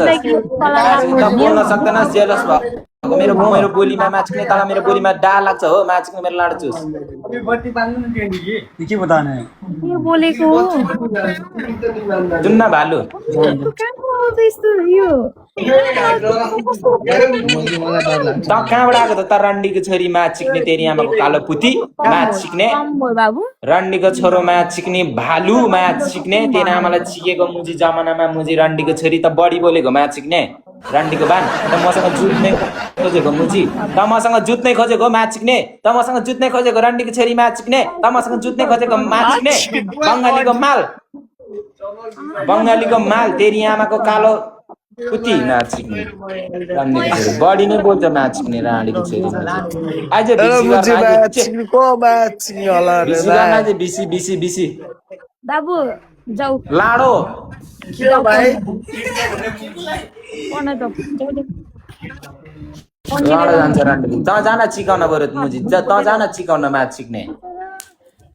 त बोल्न सक्दैनस् जेलस भएको मेरो बोलीमा माछिक्ने तल मेरो बोलीमा डा लाग्छ हो माछिक्ने मेरो लाडो चुस के बताने यो बोलेको जुन्ना भालु कहाँको आउँछ यस्तो यो त कहाँबाट आएको त रन्डीको छोरी माछिक्ने तेरी आमाको कालो पुती माछिक्ने बाबु रन्डीको छोरो माछिक्ने भालु माछिक्ने तेरी आमालाई छिकेको मुजी जमानामा मुजी रन्डीको छोरी त बढी बोलेको माछिक्ने रन्डीको बान त मसँग जुत्नै खोजेको मुजी त मसँग जुत्नै खोजेको माछिक्ने त मसँग जुत्नै खोजेको रन्डीको छोरी माछिक्ने त मसँग जुत्नै खोजेको माछिक्ने बङ्गालीको माल तेरी आमाको कालो पुती नाचिक्ने रन्डीको छोरी बढी नै बोल्छ नाचिक्ने राडीको छोरी आज बिसी बाबु जाऊ लाडो लाडो जान्छ रन्डी त जान चिकाउन बरु मुजी त जान चिकाउन माछिक्ने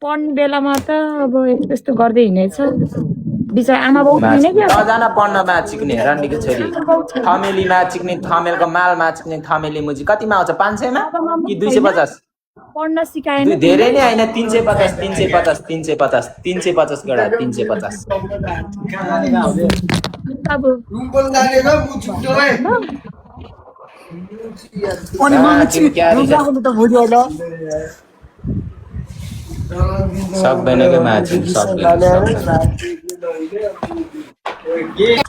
पढ्ने बेलामा त अब यस्तो गर्दै हिँडेछ बिचार आमा बाउ नजान पढ्न माछिक्ने रन्डीको छोरी थमेली माछिक्ने थमेलको माल माछिक्ने थमेली मुजी कतिमा आउँछ 500 मा कि 250 पढ्न सिकाएन धेरै नै हैन 350 गडा 350 अब सक्दैन के माछी सक्दैन